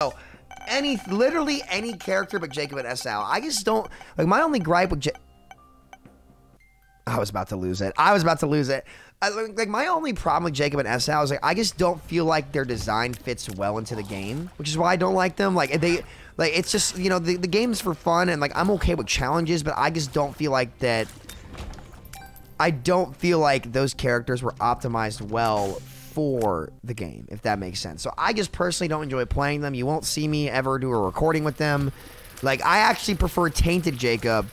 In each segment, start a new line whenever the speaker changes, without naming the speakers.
So, literally any character but Jacob and SL. I just don't, like, my only gripe with I was about to lose it. Like, my only problem with Jacob and SL is, like, I just don't feel like their design fits well into the game, which is why I don't like them. Like, it's just, you know, the game's for fun, and, like, I'm okay with challenges, but I just don't feel like that. I don't feel like those characters were optimized well for the game, if that makes sense. So I just personally don't enjoy playing them. You won't see me ever do a recording with them. Like, I actually prefer Tainted Jacob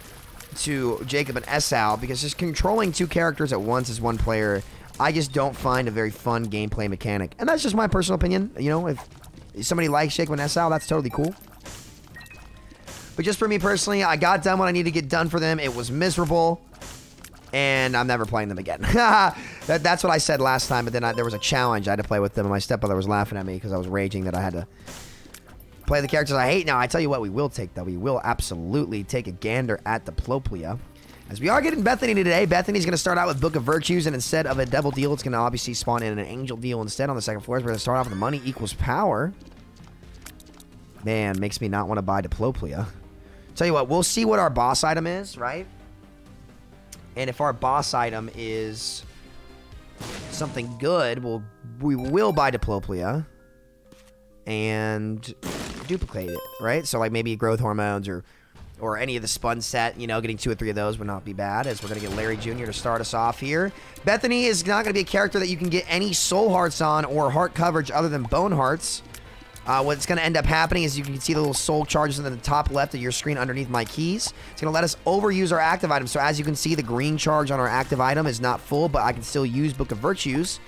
to Jacob and SL, because just controlling two characters at once as one player, I just don't find a very fun gameplay mechanic. And that's just my personal opinion. You know, if somebody likes Jacob and SL, that's totally cool. But just for me personally, I got done what I needed to get done for them. It was miserable. And I'm never playing them again. That's what I said last time, but then there was a challenge I had to play with them, and my stepbrother was laughing at me because I was raging that I had to play the characters I hate. Now, I tell you what we will take, though. We will absolutely take a gander at the Diplopia. As we are getting Bethany today, Bethany's going to start out with Book of Virtues, and instead of a devil deal, it's going to obviously spawn in an angel deal instead on the second floor. We're going to start off with money equals power. Man, makes me not want to buy Diplopia. Tell you what, we'll see what our boss item is, right? And if our boss item is something good, we will buy Diplopia and duplicate it, right? So, like, maybe growth hormones or any of the spun set, you know, getting 2 or 3 of those would not be bad, as we're going to get Larry Jr. to start us off here. Bethany is not going to be a character that you can get any soul hearts on or heart coverage other than bone hearts. What's going to end up happening is you can see the little soul charges in the top left of your screen underneath my keys. It's going to let us overuse our active item. So as you can see, the green charge on our active item is not full, but I can still use Book of Virtues.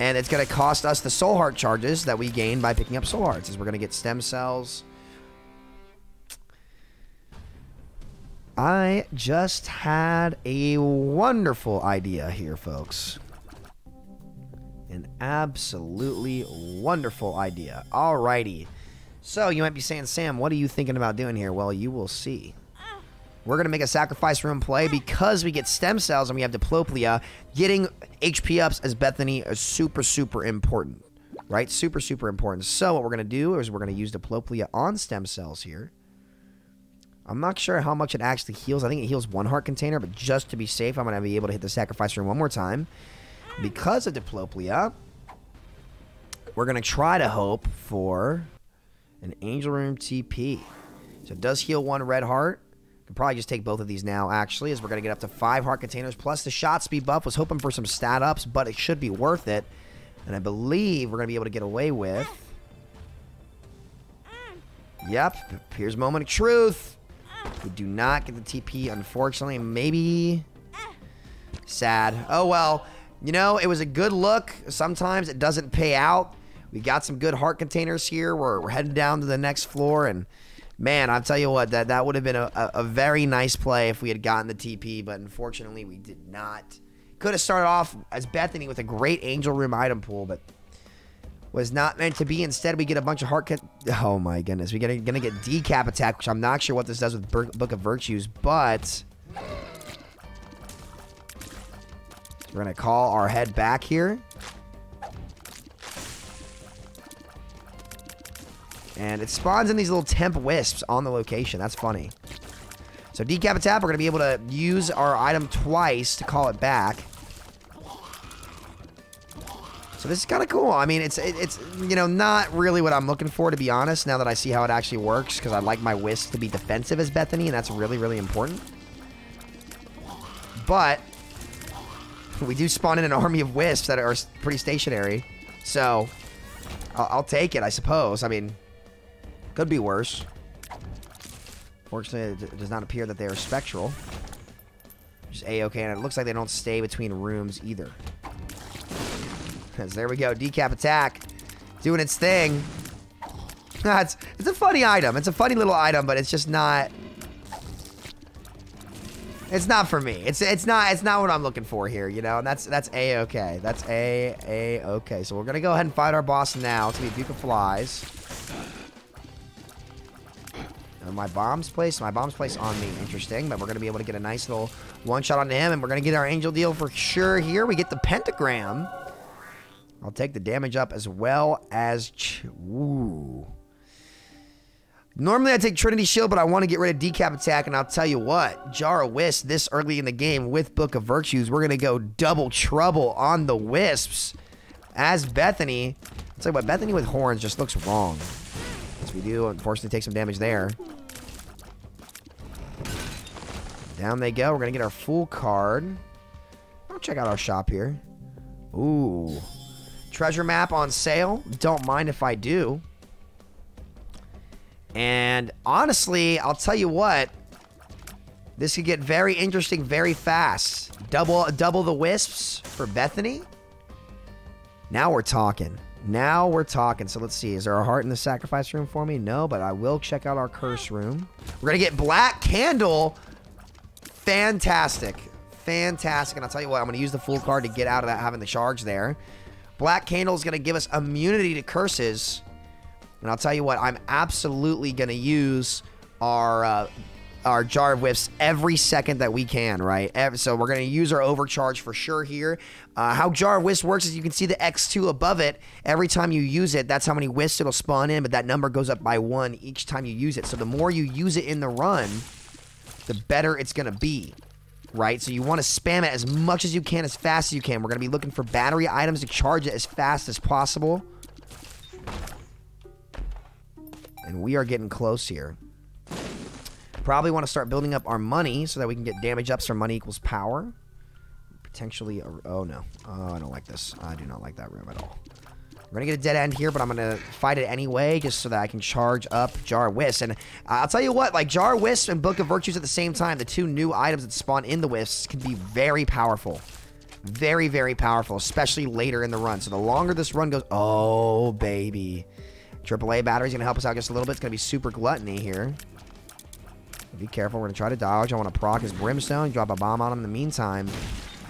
And it's going to cost us the soul heart charges that we gain by picking up soul hearts, as we're going to get stem cells. I just had a wonderful idea here, folks. An absolutely wonderful idea. Alrighty. So, you might be saying, Sam, what are you thinking about doing here? Well, you will see. We're going to make a sacrifice room play because we get stem cells and we have Diplopia. Getting HP ups as Bethany is super, super important. Right? Super, super important. So, what we're going to do is we're going to use Diplopia on stem cells here. I'm not sure how much it actually heals. I think it heals 1 heart container, but just to be safe, I'm going to be able to hit the sacrifice room one more time. Because of Diplopia, we're going to try to hope for an Angel Room TP. So it does heal 1 red heart. Could probably just take both of these now, actually, as we're going to get up to 5 heart containers. Plus the shot speed buff. Was hoping for some stat ups, but it should be worth it. And I believe we're going to be able to get away with... Yep. Here's moment of truth. We do not get the TP, unfortunately. Maybe... Sad. Oh, well... You know, it was a good look. Sometimes it doesn't pay out. We got some good heart containers here. We're heading down to the next floor. And, man, I'll tell you what, that would have been a very nice play if we had gotten the TP. But, unfortunately, we did not. Could have started off as Bethany with a great Angel Room item pool, but was not meant to be. Instead, we get a bunch of heart... Oh, my goodness. We're going to get Decap Attack, which I'm not sure what this does with Book of Virtues, but... We're going to call our head back here. And it spawns in these little temp wisps on the location. That's funny. So Decap Attack, we're going to be able to use our item twice to call it back. So this is kind of cool. I mean, it's you know, not really what I'm looking for, to be honest, now that I see how it actually works, because I like my wisps to be defensive as Bethany, and that's really, really important. But... we do spawn in an army of wisps that are pretty stationary. So, I'll take it, I suppose. I mean, could be worse. Fortunately, it does not appear that they are spectral. Which is A-okay, and it looks like they don't stay between rooms either. Because there we go, Decap Attack. Doing its thing. It's a funny item. It's a funny little item, but it's just not... It's not for me. It's not what I'm looking for here, you know. And that's A-okay. That's A-okay. So we're gonna go ahead and fight our boss now. It's gonna be Duke of Flies. And my bomb's placed on me. Interesting, but we're gonna be able to get a nice little one shot onto him, and we're gonna get our angel deal for sure here. We get the pentagram. I'll take the damage up as well as... Ooh. Normally I take Trinity Shield, but I want to get rid of Decap Attack, and I'll tell you what, Jar of Wisps this early in the game with Book of Virtues, we're going to go double trouble on the Wisps as Bethany. I'll tell you what, Bethany with horns just looks wrong. Yes, we do, unfortunately, take some damage there. Down they go. We're going to get our full card. I'll check out our shop here. Ooh. Treasure map on sale. Don't mind if I do. And honestly, I'll tell you what, this could get very interesting very fast. Double the Wisps for Bethany. Now we're talking. Now we're talking. So let's see. Is there a heart in the sacrifice room for me? No, but I will check out our curse room. We're going to get Black Candle. Fantastic. Fantastic. And I'll tell you what, I'm going to use the full card to get out of that having the charge there. Black Candle is going to give us immunity to curses. And I'll tell you what, I'm absolutely going to use our Jar of Wisps every second that we can, right? So we're going to use our overcharge for sure here. How Jar of Wisps works is you can see the X2 above it. Every time you use it, that's how many wisps it'll spawn in, but that number goes up by 1 each time you use it. So the more you use it in the run, the better it's going to be, right? So you want to spam it as much as you can, as fast as you can. We're going to be looking for battery items to charge it as fast as possible. And we are getting close here. Probably want to start building up our money so that we can get damage ups from money equals power. Potentially, oh no. Oh, I don't like this. I do not like that room at all. We're going to get a dead end here, but I'm going to fight it anyway just so that I can charge up Jar of Wisps. And I'll tell you what, like Jar of Wisps and Book of Virtues at the same time, the two new items that spawn in the Wisps can be very powerful. Very, very powerful, especially later in the run. So the longer this run goes, oh, baby. AAA battery's going to help us out just a little bit. It's going to be super gluttony here. Be careful. We're going to try to dodge. I want to proc his Brimstone. Drop a bomb on him in the meantime.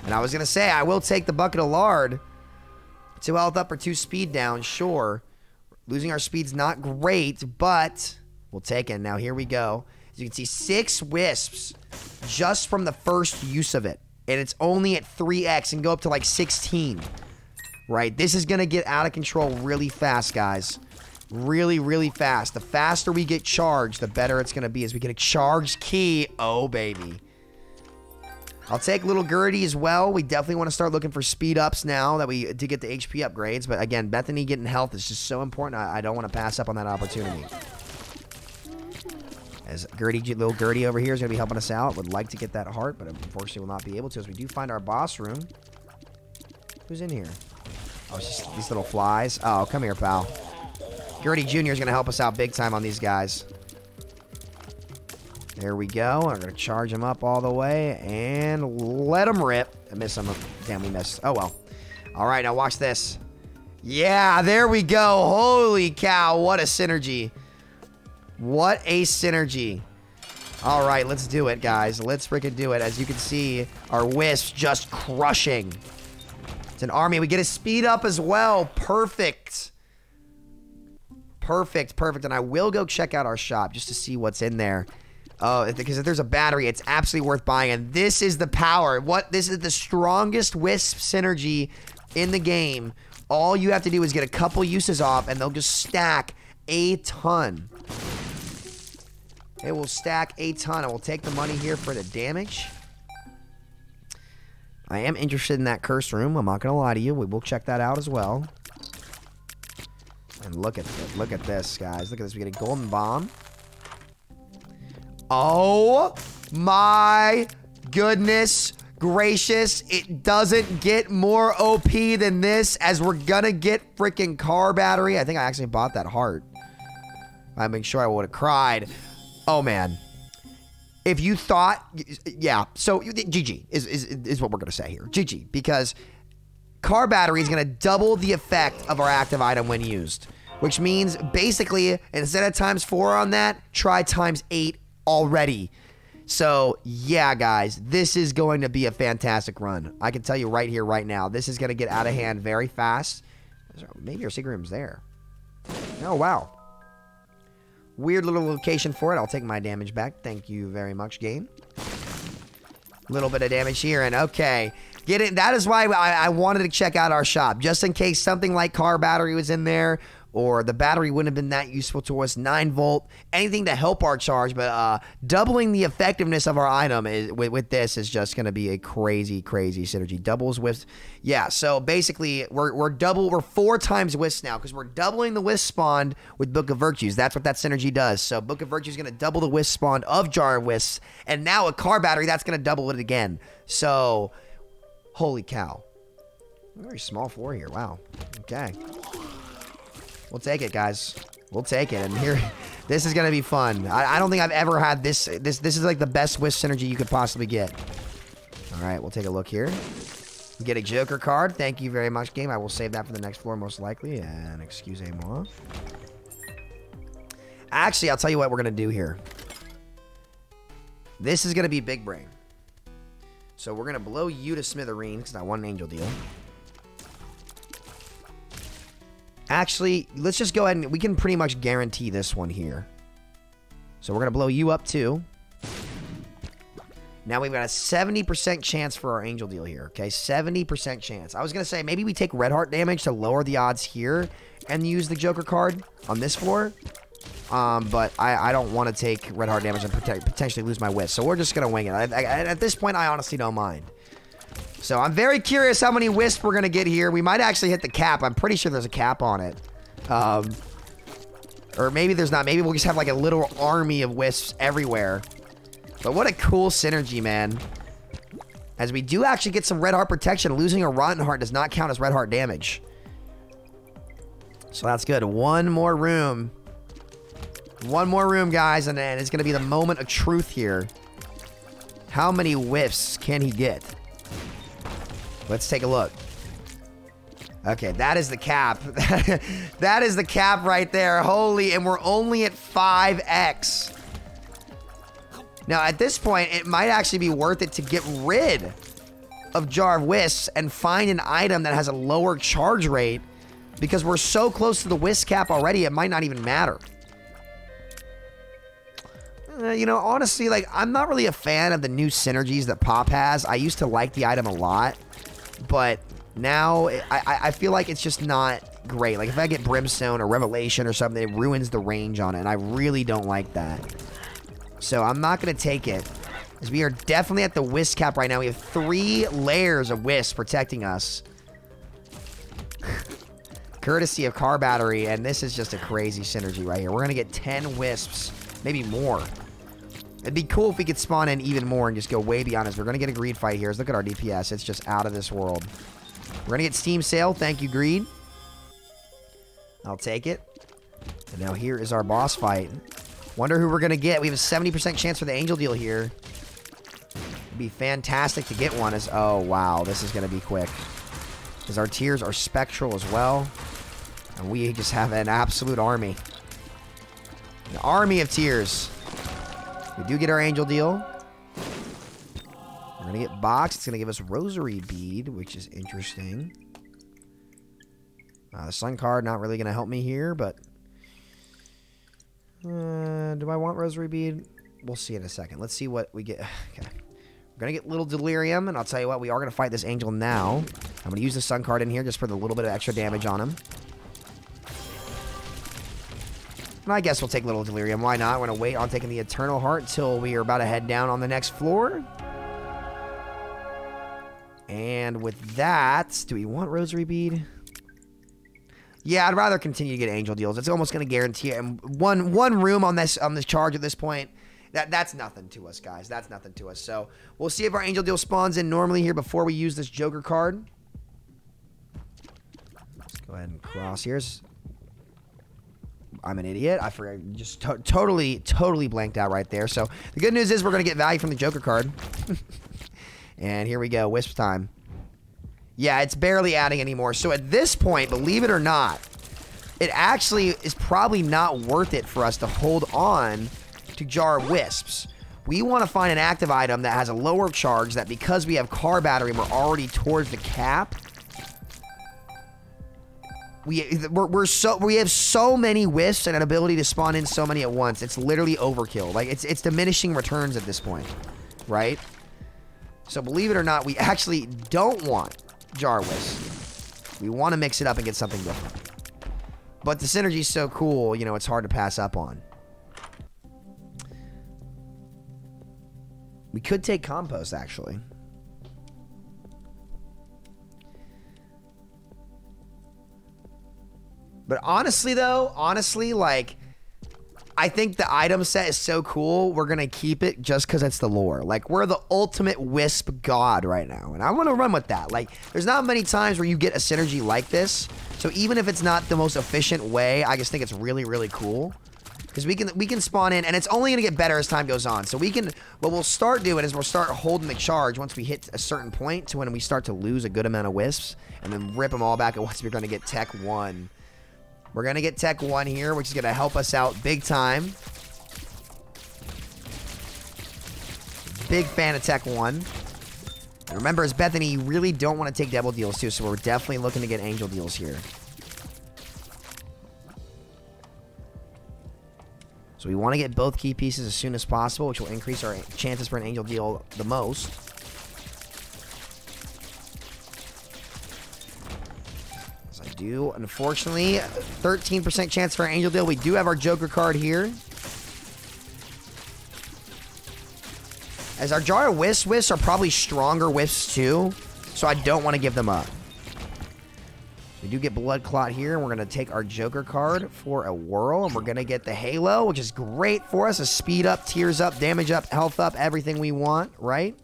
And I was going to say, I will take the Bucket of Lard. 2 health up or 2 speed down, sure. Losing our speed's not great, but we'll take it. Now, here we go. As you can see, 6 Wisps just from the first use of it. And it's only at 3x and go up to like 16. Right? This is going to get out of control really fast, guys. Really, really fast. The faster we get charged, the better it's going to be. As we get a charged key, oh, baby. I'll take Little Gertie as well. We definitely want to start looking for speed ups now that we did get the HP upgrades. But again, Bethany getting health is just so important. I don't want to pass up on that opportunity. As Little Gertie over here is going to be helping us out. Would like to get that heart, but unfortunately will not be able to. As we do find our boss room. Who's in here? Oh, it's just these little flies. Oh, come here, pal. Gertie Jr. is going to help us out big time on these guys. There we go. I'm going to charge him up all the way and let him rip. I miss him. Damn, we missed. Oh, well. All right, now watch this. Yeah, there we go. Holy cow. What a synergy. What a synergy. All right, let's do it, guys. Let's freaking do it. As you can see, our Wisps just crushing. It's an army. We get a speed up as well. Perfect. Perfect, perfect. And I will go check out our shop just to see what's in there. Because if there's a battery, it's absolutely worth buying. And this is the power. This is the strongest Wisp synergy in the game. All you have to do is get a couple uses off, and they'll just stack a ton. It will stack a ton. I will take the money here for the damage. I am interested in that curse room. I'm not going to lie to you. We will check that out as well. And look at this, guys. Look at this. We get a golden bomb. Oh my goodness gracious. It doesn't get more OP than this, as we're gonna get freaking car battery. I think I actually bought that heart. I make sure I would have cried. Oh man. If you thought, yeah, so GG is what we're gonna say here. GG, because car battery is gonna double the effect of our active item when used. Which means basically, instead of ×4 on that, try ×8 already. So yeah, guys, this is going to be a fantastic run. I can tell you right here, right now, this is going to get out of hand very fast. Maybe our secret room's there. Oh, wow. Weird little location for it. I'll take my damage back. Thank you very much, game. Little bit of damage here, and okay. Get it. That is why I wanted to check out our shop, just in case something like car battery was in there, or the battery wouldn't have been that useful to us. 9 volt, anything to help our charge, but doubling the effectiveness of our item with this is just going to be a crazy synergy. Doubles wisps. Yeah, so basically we're 4 times wisps now because we're doubling the wisp spawn with Book of Virtues. That's what that synergy does. So Book of Virtues is going to double the wisp spawn of Jar of Wisps, and now a car battery, that's going to double it again. So holy cow. Very small floor here. Wow. Okay. We'll take it, guys. We'll take it. And here, this is going to be fun. I don't think I've ever had this. This is like the best wisp synergy you could possibly get. All right, we'll take a look here. We get a Joker card. Thank you very much, game. I will save that for the next floor, most likely. And excusez-moi. Actually, I'll tell you what we're going to do here. This is going to be big brain. So we're going to blow you to smithereens because I won an angel deal. Actually, let's just go ahead and we can pretty much guarantee this one here. So we're going to blow you up too. Now we've got a 70% chance for our angel deal here, okay? 70% chance. I was going to say maybe we take red heart damage to lower the odds here and use the Joker card on this floor. But I don't want to take red heart damage and potentially lose my wisp. So we're just going to wing it. At this point, I honestly don't mind. So I'm very curious how many wisps we're going to get here. We might actually hit the cap. I'm pretty sure there's a cap on it. Or maybe there's not. Maybe we'll just have like a little army of wisps everywhere. But what a cool synergy, man. As we do actually get some red heart protection. Losing a rotten heart does not count as red heart damage. So that's good. One more room. One more room, guys. And then it's going to be the moment of truth here. How many wisps can he get? Let's take a look. Okay, that is the cap. That is the cap right there. Holy, and we're only at 5x. Now, at this point, it might actually be worth it to get rid of Jar of Wisps and find an item that has a lower charge rate because we're so close to the wisp cap already, it might not even matter. You know, honestly, like, I'm not really a fan of the new synergies that Pop has. I used to like the item a lot. But now, I feel like it's just not great. Like, if I get Brimstone or Revelation or something, it ruins the range on it. And I really don't like that. So, I'm not going to take it. Because we are definitely at the wisp cap right now. We have 3 layers of wisp protecting us. Courtesy of car battery. And this is just a crazy synergy right here. We're going to get 10 wisps. Maybe more. It'd be cool if we could spawn in even more and just go way beyond us. We're going to get a greed fight here. Let's look at our DPS. It's just out of this world. We're going to get Steam Sale. Thank you, greed. I'll take it. And now here is our boss fight. Wonder who we're going to get. We have a 70% chance for the angel deal here. It'd be fantastic to get one. Oh, wow. This is going to be quick. Because our tiers are spectral as well. And we just have an absolute army. An army of tiers. We do get our angel deal. We're going to get box. It's going to give us rosary bead, which is interesting. The sun card not really going to help me here, but do I want rosary bead? We'll see in a second. Let's see what we get. Okay. We're going to get little delirium, and I'll tell you what, we are going to fight this angel now. I'm going to use the sun card in here just for the little bit of extra damage on him. I guess we'll take Little Delirium. Why not? We're going to wait on taking the Eternal Heart until we are about to head down on the next floor. And with that, do we want Rosary Bead? Yeah, I'd rather continue to get Angel Deals. It's almost going to guarantee it. And one room on this charge at this point, that's nothing to us, guys. That's nothing to us. So we'll see if our Angel Deal spawns in normally here before we use this Joker card. Let's go ahead and cross here. I'm an idiot. I forgot. Just totally blanked out right there. So the good news is we're going to get value from the Joker card. And here we go. Wisp time. Yeah, it's barely adding anymore. So at this point, believe it or not, it actually is probably not worth it for us to hold on to Jar of Wisps. We want to find an active item that has a lower charge that because we have car battery and we're already towards the cap, we have so many wisps and an ability to spawn in so many at once. It's literally overkill. Like it's diminishing returns at this point, right? So believe it or not, we actually don't want Jar Wisps. We want to mix it up and get something different. But the synergy's so cool, you know, it's hard to pass up on. We could take compost, actually. But honestly, though, like, I think the item set is so cool, we're going to keep it just because it's the lore. Like, we're the ultimate wisp god right now, and I want to run with that. Like, there's not many times where you get a synergy like this, so even if it's not the most efficient way, I just think it's really, really cool. Because we can spawn in, and it's only going to get better as time goes on. So we can, what we'll start doing is we'll start holding the charge once we hit a certain point to when we start to lose a good amount of wisps, and then rip them all back at once. We're going to get Tech 1. We're going to get Tech 1 here, which is going to help us out big time. Big fan of Tech 1. And remember, as Bethany, you really don't want to take double deals too, so we're definitely looking to get angel deals here. So we want to get both key pieces as soon as possible, which will increase our chances for an angel deal the most. As I do, unfortunately, 13% chance for an angel deal. We do have our Joker card here. As our Jar of Wisps are probably stronger Wisps too, so I don't want to give them up. We do get Blood Clot here, and we're going to take our Joker card for a whirl, and we're going to get the Halo, which is great for us. A speed up, tears up, damage up, health up, everything we want, right?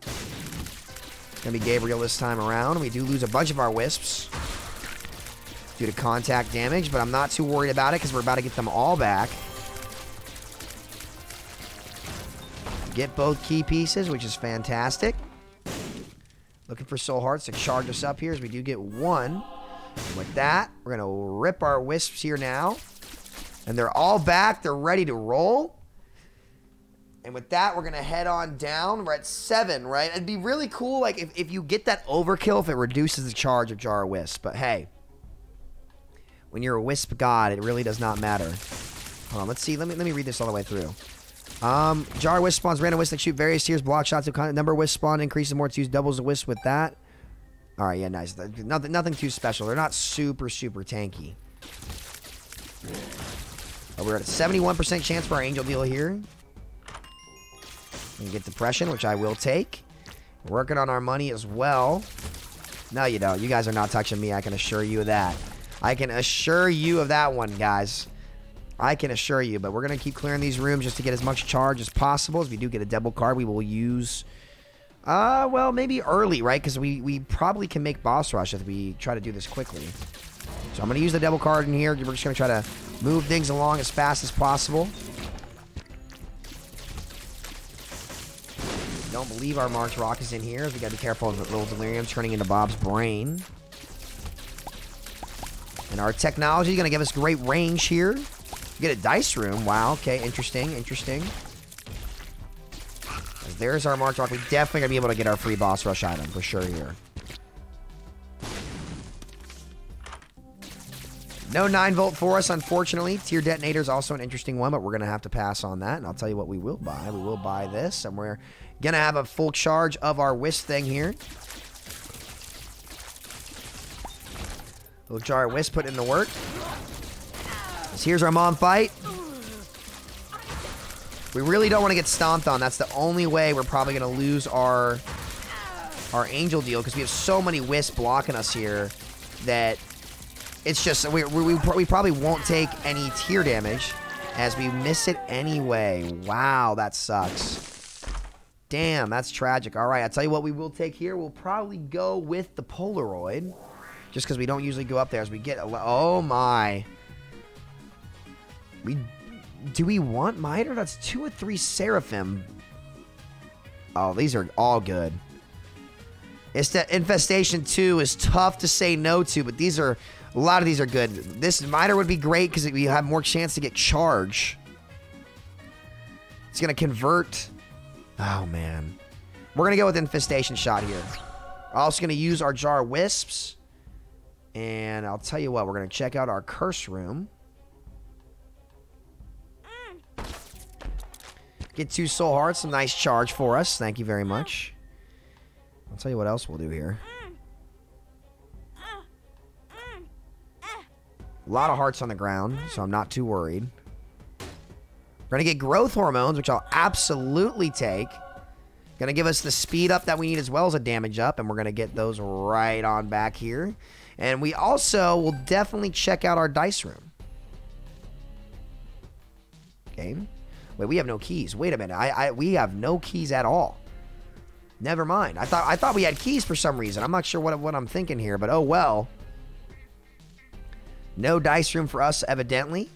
It's going to be Gabriel this time around. We do lose a bunch of our Wisps due to contact damage, but I'm not too worried about it because we're about to get them all back. Get both key pieces, which is fantastic. Looking for soul hearts to charge us up here as we do get one. And with that, we're going to rip our wisps here now. And they're all back. They're ready to roll. And with that, we're going to head on down. We're at 7, right? It'd be really cool like if you get that overkill, if it reduces the charge of Jar of Wisps. But hey, when you're a wisp god, it really does not matter. Hold on, let's see. Let me read this all the way through. Jar of Wisp spawns random wisps that shoot various tiers, block shots of content. Number of wisps spawn increases more to use doubles the wisp with that. Alright, yeah, nice. Nothing too special. They're not super tanky. But we're at a 71% chance for our angel deal here. We can get depression, which I will take. We're working on our money as well. No, you don't. You guys are not touching me. I can assure you of that. I can assure you of that one, guys. I can assure you, but we're going to keep clearing these rooms just to get as much charge as possible. As we do get a double card, we will use, well, maybe early, right? Because we probably can make boss rush if we try to do this quickly. So I'm going to use the double card in here. We're just going to try to move things along as fast as possible. Don't believe our March Rock is in here. We got to be careful of the little delirium turning into Bob's brain. And our technology is going to give us great range here. Get a dice room. Wow. Okay. Interesting. There's our March Rock. We're definitely going to be able to get our free boss rush item for sure here. No 9-volt for us, unfortunately. Tier Detonator is also an interesting one, but we're going to have to pass on that. And I'll tell you what we will buy. We will buy this, and we're going to have a full charge of our Wisp thing here. Little Jar of Wisp put in the work. Here's our mom fight. We really don't want to get stomped on. That's the only way we're probably going to lose our angel deal because we have so many wisps blocking us here that it's just we probably won't take any tier damage as we miss it anyway. Wow, that sucks. Damn, that's tragic. All right, I'll tell you what we will take here. We'll probably go with the Polaroid just because we don't usually go up there as we get... Oh, my... Do we want Miter? That's 2 or 3 Seraphim. Oh, these are all good. It's that Infestation 2 is tough to say no to, but these are... A lot of these are good. This Miter would be great because we have more chance to get charge. It's going to convert... Oh, man. We're going to go with Infestation Shot here. We're also going to use our Jar of Wisps. And I'll tell you what, we're going to check out our Curse Room. Get 2 Soul Hearts, some nice charge for us. Thank you very much. I'll tell you what else we'll do here. A lot of hearts on the ground, so I'm not too worried. We're going to get growth hormones, which I'll absolutely take. Going to give us the speed up that we need as well as a damage up, and we're going to get those right on back here. And we also will definitely check out our dice room. Okay. Wait, we have no keys. Wait a minute. We have no keys at all. Never mind. I thought we had keys for some reason. I'm not sure what I'm thinking here, but oh well. No dice room for us, evidently.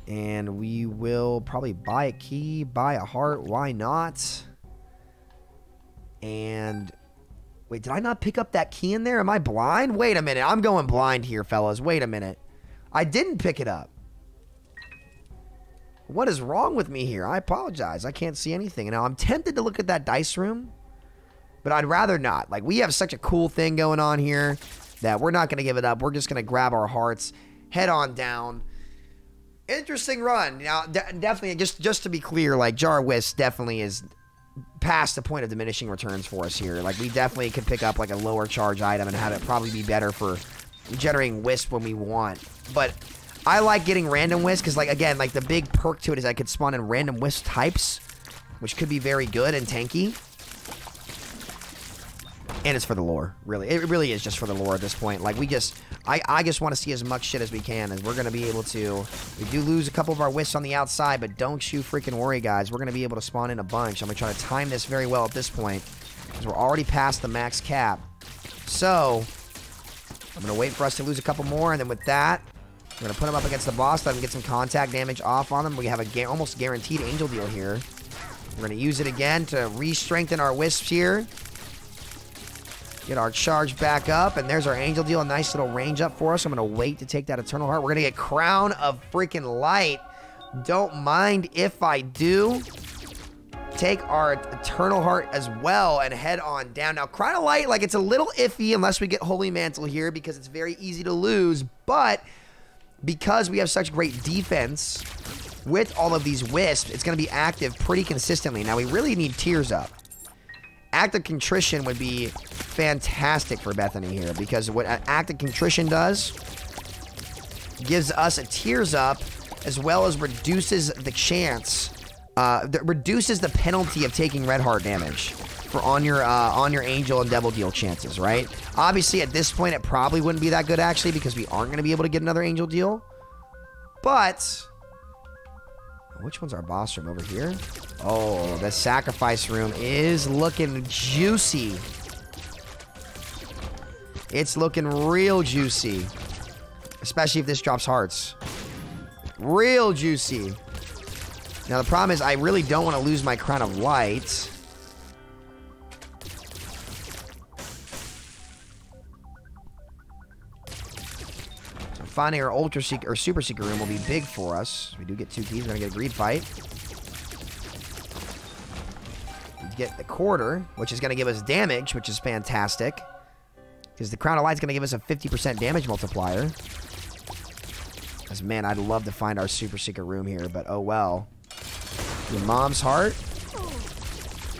And we will probably buy a key, buy a heart. Why not? And wait, did I not pick up that key in there? Am I blind? Wait a minute. I'm going blind here, fellas. Wait a minute. I didn't pick it up. What is wrong with me here? I apologize. I can't see anything. Now, I'm tempted to look at that dice room, but I'd rather not. Like, we have such a cool thing going on here that we're not going to give it up. We're just going to grab our hearts, head on down. Interesting run. Now, definitely, just to be clear, like, Jar of Wisps definitely is past the point of diminishing returns for us here. Like, we definitely could pick up, like, a lower charge item and have it probably be better for generating wisp when we want. But I like getting random wisps because, like, again, like, the big perk to it is I could spawn in random wisp types, which could be very good and tanky. And it's for the lore, really. It really is just for the lore at this point. Like, I just want to see as much shit as we can, as we're going to be able to. We do lose a couple of our wisps on the outside, but don't you freaking worry, guys. We're going to be able to spawn in a bunch. I'm going to try to time this very well at this point, because we're already past the max cap. So, I'm going to wait for us to lose a couple more, and then with that, we're going to put them up against the boss, let him get some contact damage off on them. We have a almost guaranteed angel deal here. We're going to use it again to re-strengthen our wisps here. Get our charge back up, and there's our angel deal. A nice little range up for us. I'm going to wait to take that eternal heart. We're going to get Crown of freaking Light. Don't mind if I do. Take our eternal heart as well and head on down. Now, Crown of Light, like, it's a little iffy unless we get Holy Mantle here because it's very easy to lose, but because we have such great defense with all of these wisps, it's going to be active pretty consistently. Now, we really need Tears Up. Act of Contrition would be fantastic for Bethany here, because what Act of Contrition does gives us a Tears Up as well as reduces the chance, reduces the penalty of taking red heart damage for on your angel and devil deal chances, right? Obviously, at this point, it probably wouldn't be that good, actually, because we aren't going to be able to get another angel deal. But which one's our boss room over here? Oh, the sacrifice room is looking juicy. It's looking real juicy. Especially if this drops hearts. Real juicy. Now, the problem is I really don't want to lose my Crown of Light. Finding our Ultra Seeker or Super Seeker room will be big for us. We do get 2 keys. We're going to get a greed fight. We get the quarter, which is going to give us damage, which is fantastic. Because the Crown of Light is going to give us a 50% damage multiplier. Because, man, I'd love to find our Super Seeker room here, but oh well. Your mom's heart.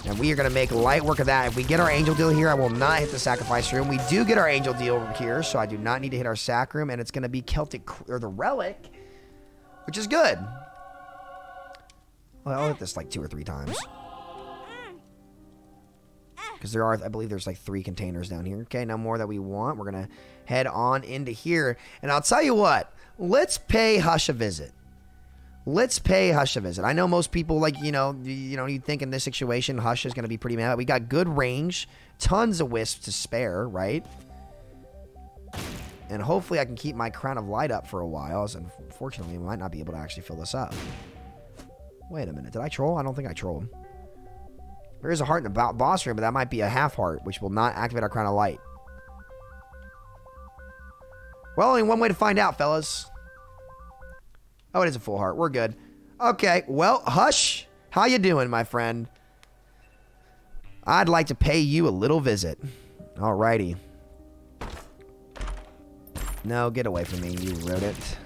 And we are going to make light work of that. If we get our angel deal here, I will not hit the sacrifice room. We do get our angel deal here, so I do not need to hit our sac room. And it's going to be Celtic, or the relic, which is good. Well, I'll hit this like 2 or 3 times. Because there are, I believe there's like 3 containers down here. Okay, no more that we want. We're going to head on into here. And I'll tell you what, let's pay Hush a visit. Let's pay Hush a visit. I know most people, like, you think in this situation, Hush is going to be pretty mad. We got good range, tons of wisps to spare, right? And hopefully I can keep my Crown of Light up for a while, as unfortunately we might not be able to actually fill this up. Wait a minute. Did I troll? I don't think I trolled. There is a heart in the boss room, but that might be a half heart, which will not activate our Crown of Light. Well, only one way to find out, fellas. Oh, it is a full heart. We're good. Okay, well, Hush, how you doing, my friend? I'd like to pay you a little visit. Alrighty. No, get away from me, you rodent.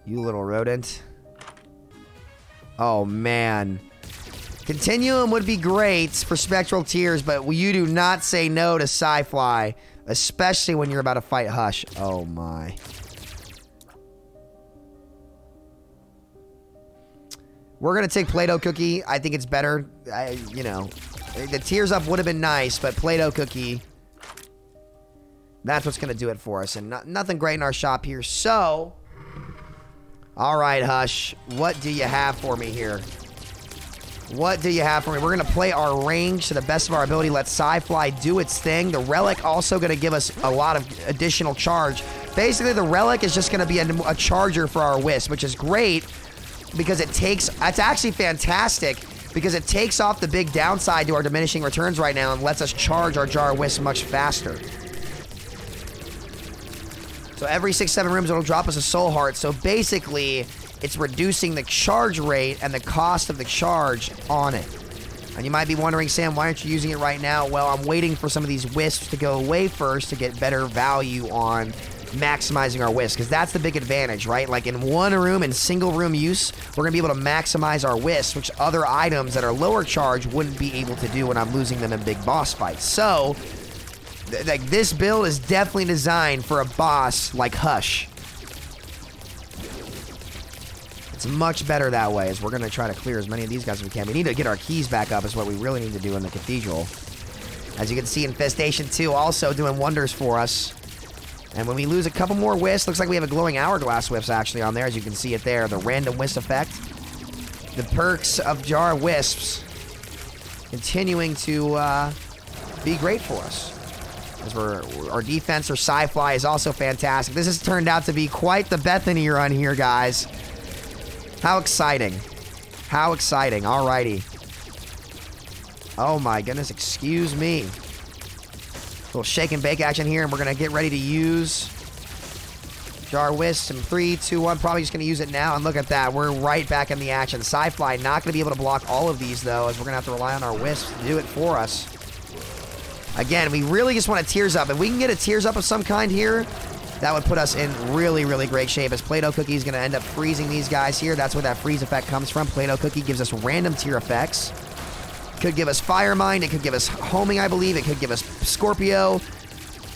You little rodent. Oh, man. Continuum would be great for Spectral Tears, but you do not say no to Sci-Fly. Especially when you're about to fight Hush. Oh, my. We're going to take Play-Doh Cookie. I think it's better. You know, the Tears Up would have been nice, but Play-Doh Cookie, that's what's going to do it for us. And nothing great in our shop here. So, all right, Hush. What do you have for me here? What do you have for me? We're going to play our range to the best of our ability. Let Sci-Fly do its thing. The Relic also going to give us a lot of additional charge. Basically, the Relic is just going to be a charger for our Wisp, which is great because it takes... It's actually fantastic because it takes off the big downside to our diminishing returns right now and lets us charge our Jar Wisp much faster. So every 6-7 rooms, it'll drop us a Soul Heart. So basically, it's reducing the charge rate and the cost of the charge on it. And you might be wondering, Sam, why aren't you using it right now? Well, I'm waiting for some of these Wisps to go away first to get better value on maximizing our Wisps, because that's the big advantage, right? Like in one room, in single room use, we're going to be able to maximize our Wisps, which other items that are lower charge wouldn't be able to do when I'm losing them in big boss fights. So, like, this build is definitely designed for a boss like Hush. It's much better that way, as we're going to try to clear as many of these guys as we can. We need to get our keys back up is what we really need to do in the Cathedral. As you can see, Infestation 2 also doing wonders for us. And when we lose a couple more Wisps, looks like we have a glowing hourglass Wisps actually on there, as you can see it there. The random Wisp effect. The perks of Jar Wisps continuing to be great for us. As our defense or Sci-Fly is also fantastic. This has turned out to be quite the Bethany run here, guys. How exciting. How exciting. Alrighty. Oh my goodness, excuse me. A little shake and bake action here, and we're going to get ready to use Jar Wisp in 3, 2, 1. Probably just going to use it now, and look at that. We're right back in the action. Sci-Fly not going to be able to block all of these, though, as we're going to have to rely on our Wisps to do it for us. Again, we really just want a Tears Up. If we can get a Tears Up of some kind here, that would put us in really, really great shape, as Play-Doh Cookie is going to end up freezing these guys here. That's where that freeze effect comes from. Play-Doh Cookie gives us random tier effects. Could give us Fire Mind. It could give us Homing, I believe. It could give us Scorpio.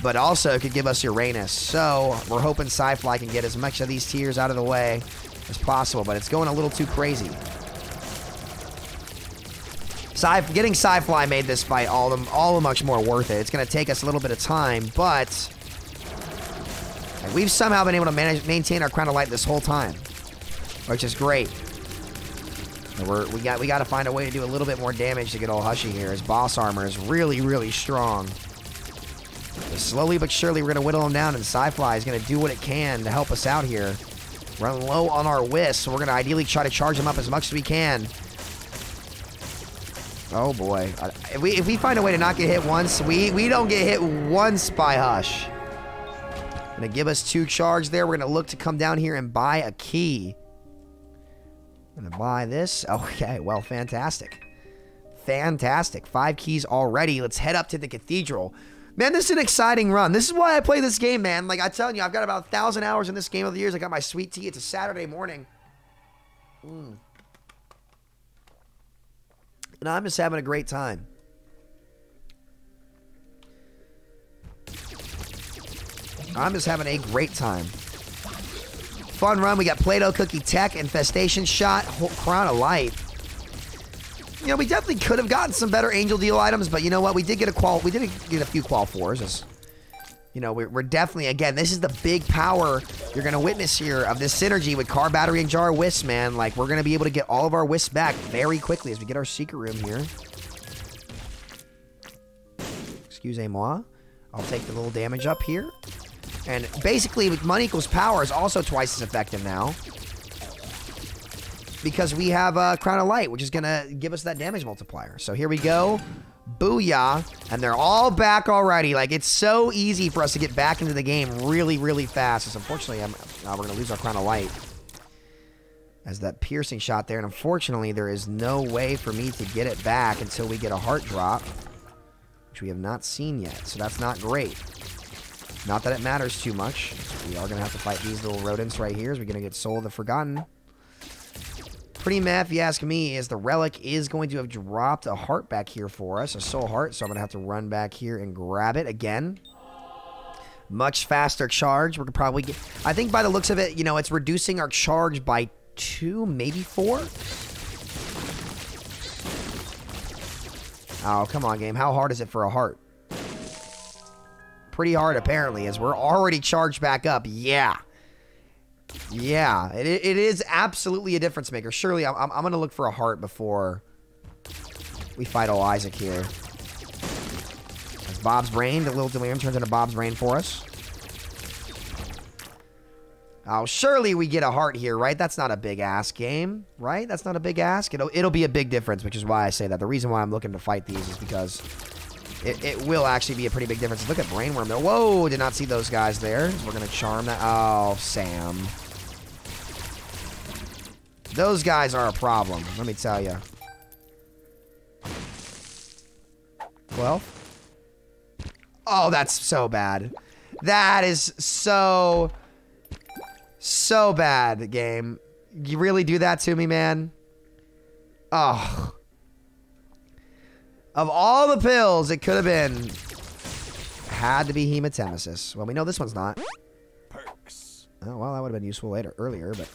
But also, it could give us Uranus. So, we're hoping Sci-Fly can get as much of these tiers out of the way as possible. But it's going a little too crazy. Getting Sci-Fly made this fight all the much more worth it. It's going to take us a little bit of time, but we've somehow been able to maintain our Crown of Light this whole time, which is great. We got to find a way to do a little bit more damage to get old Hushy here. His boss armor is really, really strong. But slowly but surely, we're going to whittle him down, and Sci-Fly is going to do what it can to help us out here. Run low on our Wisp, so we're going to ideally try to charge him up as much as we can. Oh boy. If we find a way to not get hit once, we don't get hit once by Hush. Gonna give us 2 charge there. We're gonna look to come down here and buy a key. Gonna buy this. Okay, well, fantastic. Fantastic. 5 keys already. Let's head up to the Cathedral. Man, this is an exciting run. This is why I play this game, man. Like I'm telling you, I've got about 1,000 hours in this game of the years. I got my sweet tea. It's a Saturday morning. And I'm just having a great time. I'm just having a great time. Fun run. We got Play-Doh Cookie Tech, Infestation Shot, Crown of Light. You know, we definitely could have gotten some better Angel Deal items, but you know what? We did get a few Qual 4s. You know, we're definitely, again, this is the big power you're going to witness here of this synergy with Car Battery and Jar Wisp, man. Like, we're going to be able to get all of our Wisps back very quickly as we get our secret room here. Excusez-moi. I'll take the little damage up here. And basically, with money equals power is also twice as effective now. Because we have Crown of Light, which is going to give us that damage multiplier. So here we go. Booyah. And they're all back already. Like, it's so easy for us to get back into the game really, really fast. Because unfortunately, we're going to lose our Crown of Light. As that piercing shot there. And unfortunately, there is no way for me to get it back until we get a heart drop. Which we have not seen yet. So that's not great. Not that it matters too much. We are going to have to fight these little rodents right here. As we're going to get Soul of the Forgotten. Pretty mad, if you ask me, is the Relic is going to have dropped a heart back here for us. A Soul Heart. So I'm going to have to run back here and grab it again. Much faster charge. We're gonna probably get... I think by the looks of it, you know, it's reducing our charge by 2, maybe 4. Oh, come on, game. How hard is it for a heart? Pretty hard, apparently, as we're already charged back up. Yeah. Yeah, it is absolutely a difference maker. Surely, I'm going to look for a heart before we fight old Isaac here. As Bob's Brain, the little delirium turns into Bob's Brain for us. Oh, surely we get a heart here, right? That's not a big ask game, right? That's not a big ask. It'll be a big difference, which is why I say that. The reason why I'm looking to fight these is because it will actually be a pretty big difference. Look at Brainworm there. Whoa, did not see those guys there. We're going to charm that. Oh, Sam. Those guys are a problem, let me tell you. 12? Oh, that's so bad. That is so bad, game. You really do that to me, man? Oh. Of all the pills it could have been, had to be hematemesis. Well, we know this one's not. Oh, well, that would have been useful earlier, but...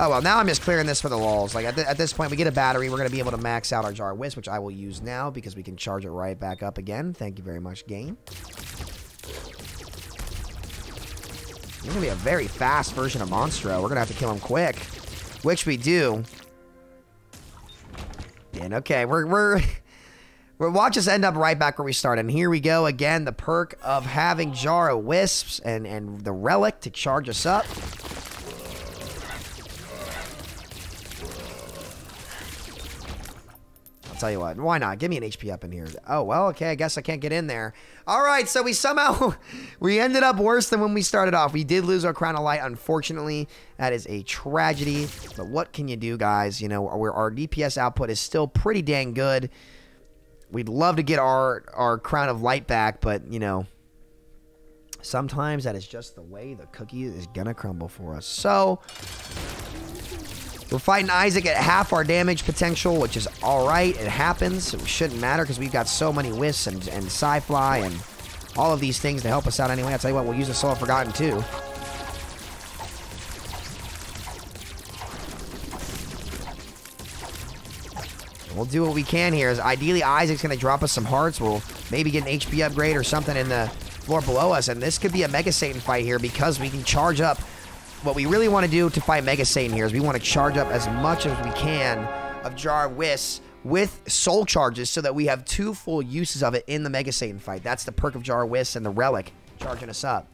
Oh, well, now I'm just clearing this for the lulz. Like, at this point, we get a battery. We're going to be able to max out our Jar of Wisps, which I will use now because we can charge it right back up again. Thank you very much, game. He's going to be a very fast version of Monstro. We're going to have to kill him quick, which we do. And, okay, we're watch us end up right back where we started. And here we go again. The perk of having Jar of Wisps and the Relic to charge us up. Tell you what, why not? Give me an HP up in here. Oh, well, okay, I guess I can't get in there. All right, so we ended up worse than when we started off. We did lose our Crown of Light, unfortunately. That is a tragedy, but what can you do, guys? You know, our DPS output is still pretty dang good. We'd love to get our Crown of Light back, but, you know, sometimes that is just the way the cookie is gonna crumble for us. So... we're fighting Isaac at half our damage potential, which is alright. It happens. It shouldn't matter because we've got so many Wisps and Sci-Fly and all of these things to help us out anyway. I'll tell you what, we'll use the Soul of Forgotten too. We'll do what we can here. Is ideally, Isaac's going to drop us some hearts. We'll maybe get an HP upgrade or something in the floor below us. And this could be a Mega Satan fight here because we can charge up. What we really want to do to fight Mega Satan here is we want to charge up as much as we can of Jar of Wisps with soul charges so that we have 2 full uses of it in the Mega Satan fight. That's the perk of Jar of Wisps and the Relic charging us up.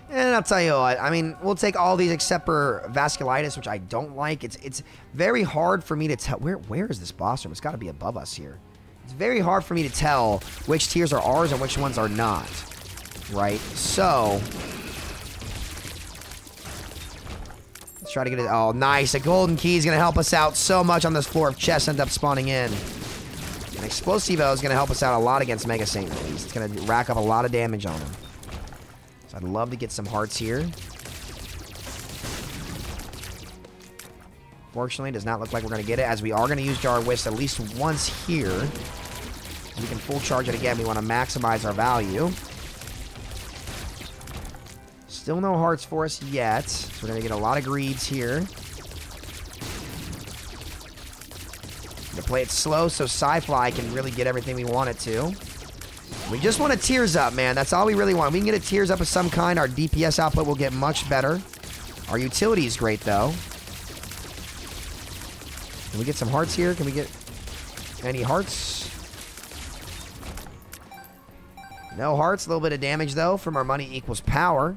And I'll tell you what, I mean, we'll take all these except for Vasculitis, which I don't like. It's very hard for me to tell. Where is this boss room? It's got to be above us here. It's very hard for me to tell which tiers are ours and which ones are not, right? So, let's try to get it. Oh, nice. A golden key is going to help us out so much on this floor if chests end up spawning in. An Explosivo is going to help us out a lot against Mega Satan, at least. It's going to rack up a lot of damage on him. So I'd love to get some hearts here. Fortunately, does not look like we're going to get it, as we are going to use Jar of Wisps at least once here. We can full charge it again. We want to maximize our value. Still no hearts for us yet. So we're going to get a lot of greeds here. Going to play it slow so Sci-Fly can really get everything we want it to. We just want a Tears Up, man. That's all we really want. We can get a Tears Up of some kind. Our DPS output will get much better. Our utility is great, though. Can we get some hearts here? Can we get any hearts? No hearts. A little bit of damage, though, from our money equals power.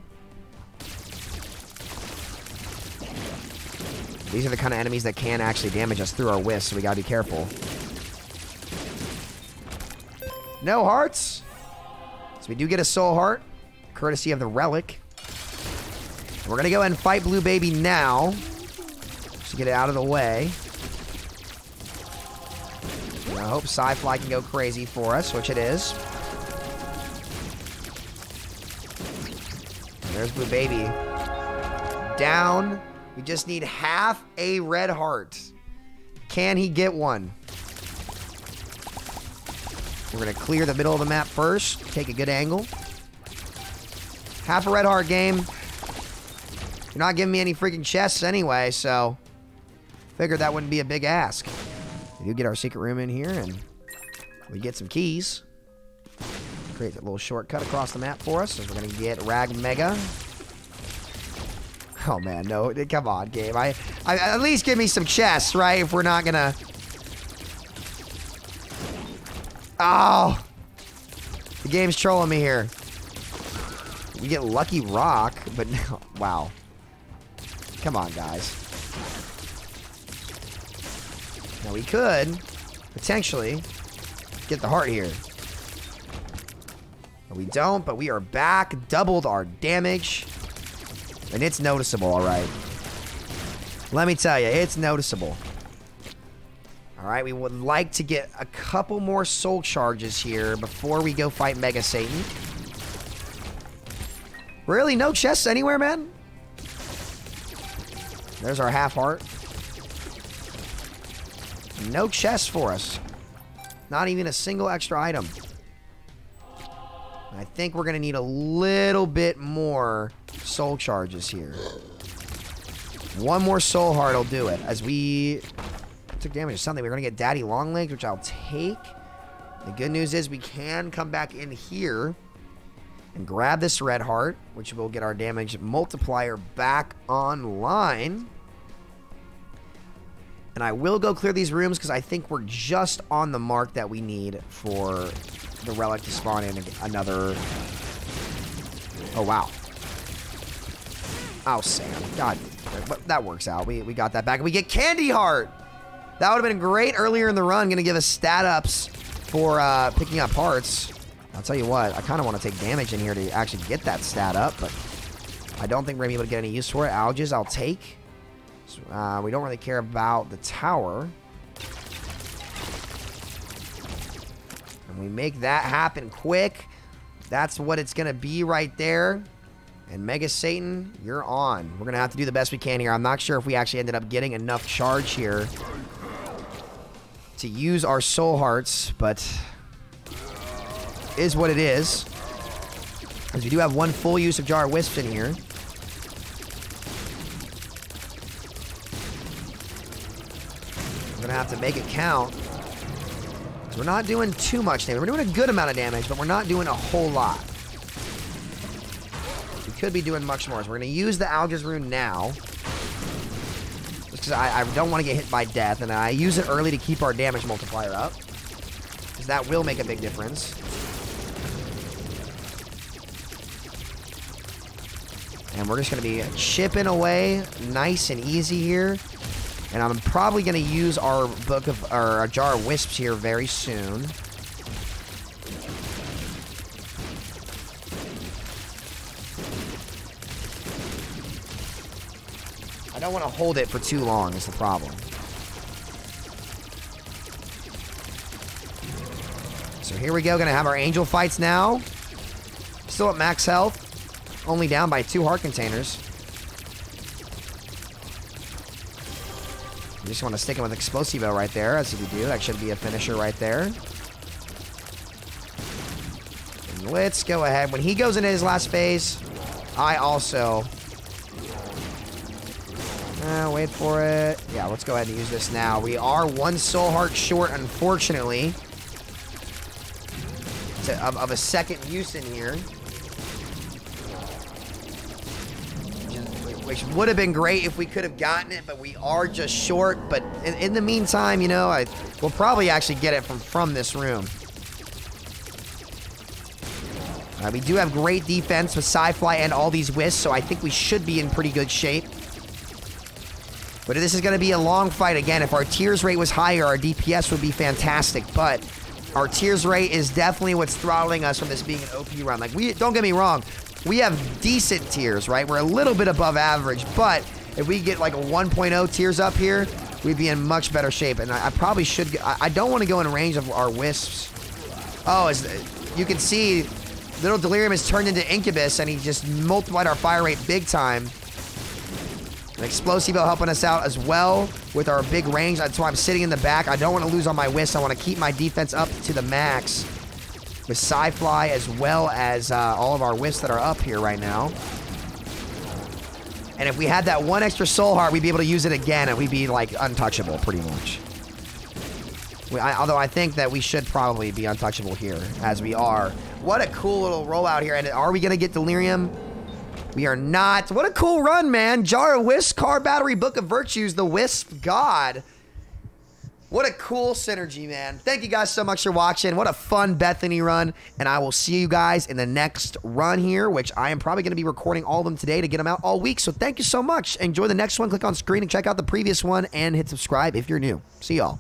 These are the kind of enemies that can actually damage us through our Wisps, so we gotta be careful. No hearts. So we do get a soul heart, courtesy of the Relic. We're gonna go ahead and fight Blue Baby now. Just to get it out of the way. I hope Sci-Fly can go crazy for us, which it is. And there's Blue Baby. Down. We just need half a red heart. Can he get one? We're going to clear the middle of the map first. Take a good angle. Half a red heart game. You're not giving me any freaking chests anyway, so figured that wouldn't be a big ask. We do get our secret room in here, and we get some keys. Create a little shortcut across the map for us, as we're going to get Rag Mega. Oh, man, no. Come on, game. I at least give me some chests, right? If we're not going to... Oh! The game's trolling me here. We get Lucky Rock, but no. Wow. Come on, guys. Now, we could potentially get the heart here. But we don't, but we are back. Doubled our damage. And it's noticeable, all right. Let me tell you, it's noticeable. All right, we would like to get a couple more soul charges here before we go fight Mega Satan. Really? No chests anywhere, man? There's our half heart. No chests for us. Not even a single extra item. I think we're going to need a little bit more soul charges here. One more soul heart will do it. As we took damage of something, we're going to get Daddy Longlegs, which I'll take. The good news is we can come back in here and grab this red heart, which will get our damage multiplier back online. And I will go clear these rooms because I think we're just on the mark that we need for the relic to spawn in another... Oh, wow. Oh, Sam. God. That works out. We got that back. And we get Candy Heart. That would have been great earlier in the run. Going to give us stat ups for picking up parts. I'll tell you what. I kind of want to take damage in here to actually get that stat up. But I don't think we're going to be able to get any use for it. Alges, I'll take. So, we don't really care about the tower. And we make that happen quick. That's what it's going to be right there. And Mega Satan, you're on. We're going to have to do the best we can here. I'm not sure if we actually ended up getting enough charge here to use our soul hearts, but is what it is. Because we do have one full use of Jar of Wisps in here. We're going to have to make it count. Because we're not doing too much damage. We're doing a good amount of damage, but we're not doing a whole lot. We could be doing much more. So we're going to use the Alges rune now. Just because I don't want to get hit by death. And I use it early to keep our damage multiplier up. Because that will make a big difference. And we're just going to be chipping away nice and easy here. And I'm probably going to use our our Jar of Wisps here very soon. I don't want to hold it for too long is the problem. So here we go. Going to have our angel fights now. Still at max health. Only down by 2 heart containers. You just want to stick him with Explosivo right there, as we do. That should be a finisher right there. And let's go ahead. When he goes into his last phase, I also... wait for it. Yeah, let's go ahead and use this now. We are 1 soul heart short, unfortunately, of a second use in here. Which would have been great if we could have gotten it, but we are just short. But in the meantime, you know, we'll probably actually get it from this room. We do have great defense with Sci-Fly and all these wisps, so I think we should be in pretty good shape. But this is going to be a long fight again. If our tears rate was higher, our DPS would be fantastic. But our tears rate is definitely what's throttling us from this being an OP run. Like, don't get me wrong. We have decent tiers, right? We're a little bit above average, but if we get like a 1.0 tiers up here, we'd be in much better shape. And I probably should... I don't want to go in range of our wisps. Oh, as you can see, Little Delirium has turned into Incubus, and he just multiplied our fire rate big time. And Explosivo helping us out as well with our big range. That's why I'm sitting in the back. I don't want to lose on my wisps. I want to keep my defense up to the max. with Sci-Fly as well as all of our wisps that are up here right now. And if we had that one extra soul heart, we'd be able to use it again, and we'd be, like, untouchable, pretty much. Although I think that we should probably be untouchable here, as we are. What a cool little rollout here. And are we going to get Delirium? We are not. What a cool run, man. Jar of Wisps, Car Battery, Book of Virtues, the Wisp God. What a cool synergy, man. Thank you guys so much for watching. What a fun Bethany run. And I will see you guys in the next run here, which I am probably going to be recording all of them today to get them out all week. So thank you so much. Enjoy the next one. Click on screen and check out the previous one and hit subscribe if you're new. See y'all.